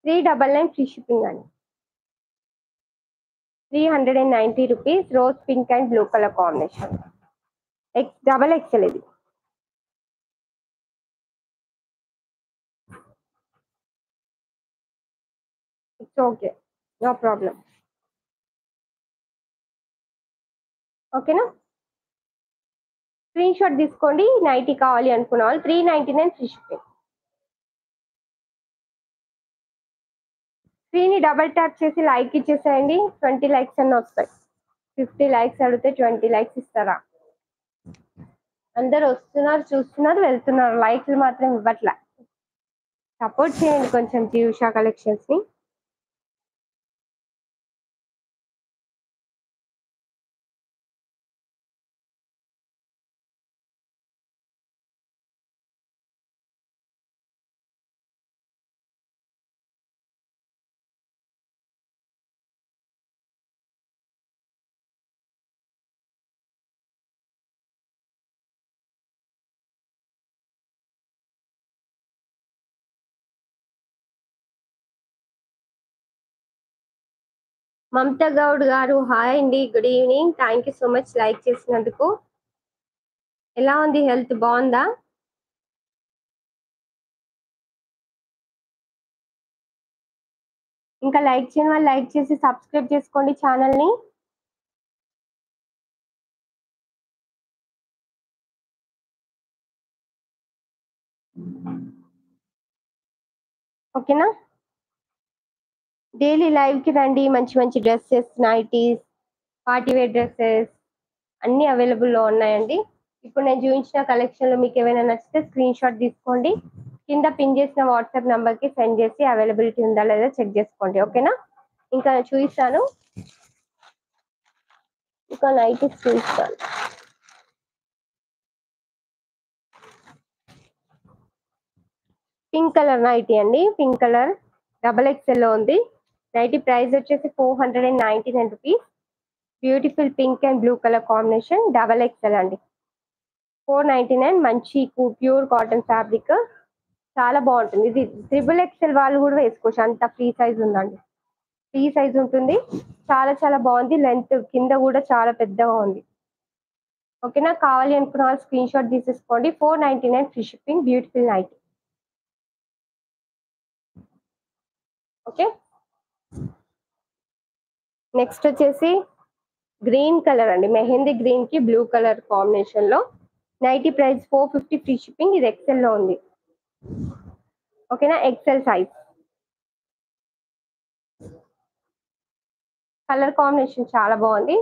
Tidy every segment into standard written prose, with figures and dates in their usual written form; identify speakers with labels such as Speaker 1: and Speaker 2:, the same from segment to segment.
Speaker 1: 399 free shipping అండి. 390 rupees. Rose pink and blue colour combination. Double XL ఇది. It's okay, no problem. ఓకేనా? Screenshot తీసుకోండి. Nighty కావాలి అనుకున్న వాళ్ళు 399 ఫ్రీ షిప్పింగ్. స్క్రీన్ ని డబల్ ట్యాప్ చేసి లైక్ ఇచ్చేసేయండి. 20 లైక్స్ అన్న వస్తాయి. 50 లైక్స్ అడిగితే 20 లైక్స్ ఇస్తారా? అందరు వస్తున్నారు, చూస్తున్నారు, వెళ్తున్నారు, లైక్లు మాత్రం ఇవ్వట్లే. సపోర్ట్ చేయండి కొంచెం జీవిషా కలెక్షన్స్ ని. మమతా గౌడ్ గారు హాయ్ అండి, good evening. Thank you so much like చేసినందుకు. ఎలా ఉంది హెల్త్, బాగుందా? ఇంకా లైక్ చేయని వాళ్ళు లైక్ చేసి సబ్స్క్రైబ్ చేసుకోండి ఛానల్ ని. ఓకేనా? డైలీ లైవ్ కి రండి. మంచి మంచి dresses, nighties, party wear dresses అన్ని అవైలబుల్ లో ఉన్నాయండి. ఇప్పుడు నేను చూపించిన కలెక్షన్ లో మీకు ఏమైనా నచ్చితే స్క్రీన్ షాట్ తీసుకోండి. కింద పిన్ చేసిన వాట్సాప్ నంబర్ కి సెండ్ చేసి అవైలబిలిటీ ఉందా లేదా చెక్ చేసుకోండి. ఓకేనా? ఇంకా చూపిస్తాను, ఇంకా నైటీస్ చూపిస్తాను. పింక్ కలర్ నైటీ అండి. పింక్ కలర్ డబల్ ఎక్స్ఎల్ లో ఉంది. నైటీ ప్రైస్ వచ్చేసి 499 rupees. Beautiful pink and blue colour combination, double XL అండి. 499. మంచి ప్యూర్ కాటన్ ఫ్యాబ్రిక్, చాలా బాగుంటుంది. ఇది ట్రిపుల్ ఎక్స్ఎల్ వాళ్ళు కూడా వేసుకోవచ్చు, అంత ఫ్రీ సైజ్ ఉందండి. ఫ్రీ సైజ్ ఉంటుంది, చాలా చాలా బాగుంది. లెంత్ కింద కూడా చాలా పెద్దగా ఉంది. ఓకేనా? కావాలి అనుకున్న వాళ్ళు స్క్రీన్ షాట్ తీసేసుకోండి. 499 free shipping. Beautiful nightie. Okay, next వచ్చేసి గ్రీన్ కలర్ అండి. మెహందీ గ్రీన్ కి బ్లూ కలర్ కాంబినేషన్ లో నైటీ ప్రైస్ 450 ఫ్రీ షిప్పింగ్. ఇది ఎక్సెల్ లో ఉంది. ఓకేనా? XL size. కలర్ కాంబినేషన్ చాలా బాగుంది.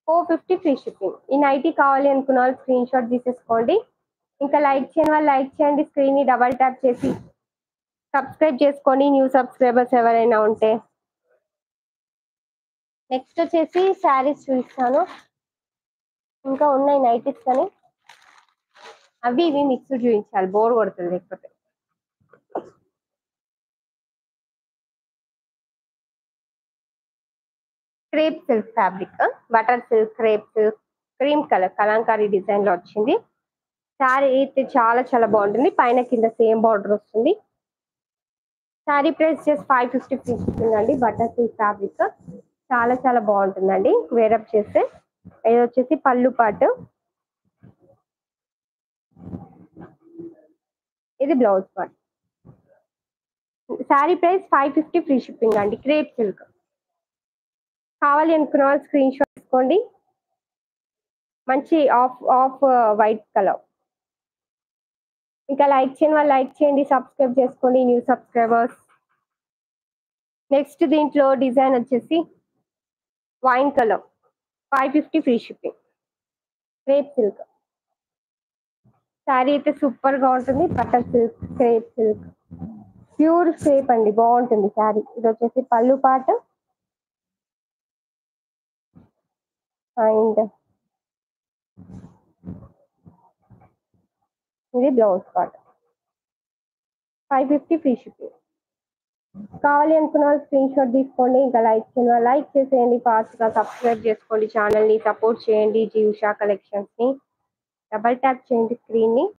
Speaker 1: 450 ఫ్రీ షిప్పింగ్. ఈ నైటీ కావాలి అనుకున్న వాళ్ళు స్క్రీన్ షాట్ తీసేసుకోండి. ఇంకా లైక్ చేయని వాళ్ళు లైక్ చేయండి. స్క్రీన్ ని డబల్ ట్యాప్ చేసి సబ్స్క్రైబ్ చేసుకోండి, న్యూ సబ్స్క్రైబర్స్ ఎవరైనా ఉంటే. నెక్స్ట్ వచ్చేసి శారీస్ చూపిస్తాను. ఇంకా ఉన్నాయి నైటీస్, కానీ అవి ఇవి మిక్స్డ్ చూపించాలి, బోర్ కొడుతుంది లేకపోతే. Crepe silk fabric, butter silk, crepe silk, cream colour Kalamkari design లో వచ్చింది. శారీ అయితే చాలా చాలా బాగుంటుంది. పైన కింద సేమ్ బార్డర్ వస్తుంది. శారీ ప్రైస్ జస్ట్ 550 తీసుకుందండి. బటర్ సిల్క్ ఫ్యాబ్రిక్ చాలా చాలా బాగుంటుందండి వేరప్ చేస్తే. ఇది వచ్చేసి పళ్ళు పాటు, ఇది blouse part. Sari price 550 free shipping అండి. క్రేప్ సిల్క్ కావాలి అనుకున్న వాళ్ళు స్క్రీన్ షాట్ తీసుకోండి. మంచి ఆఫ్ ఆఫ్ వైట్ కలర్. ఇంకా లైక్ చేయని వాళ్ళు లైక్ చేయండి, సబ్స్క్రైబ్ చేసుకోండి, న్యూ సబ్స్క్రైబర్స్. నెక్స్ట్ దీంట్లో డిజైన్ వచ్చేసి wine colour, 550 free shipping. Crepe silk sari అయితే సూపర్ గా ఉంటుంది. Butter silk, crepe silk, pure crepe అండి, బాగుంటుంది శారీ. ఇది వచ్చేసి పళ్ళు పాట అండ్ ఇది బ్లౌజ్ పార్ట్. 550 free shipping. కావాలి అనుకున్న వాళ్ళు స్క్రీన్ షాట్ తీసుకోండి. ఇంకా లైక్ చేయని లైక్ చేసేయండి, ఫాస్ట్ గా సబ్స్క్రైబ్ చేసుకోండి, ఛానల్ ని సపోర్ట్ చేయండి. జీవిషా కలెక్షన్స్ ని డబల్ ట్యాప్ చేయండి స్క్రీన్ ని.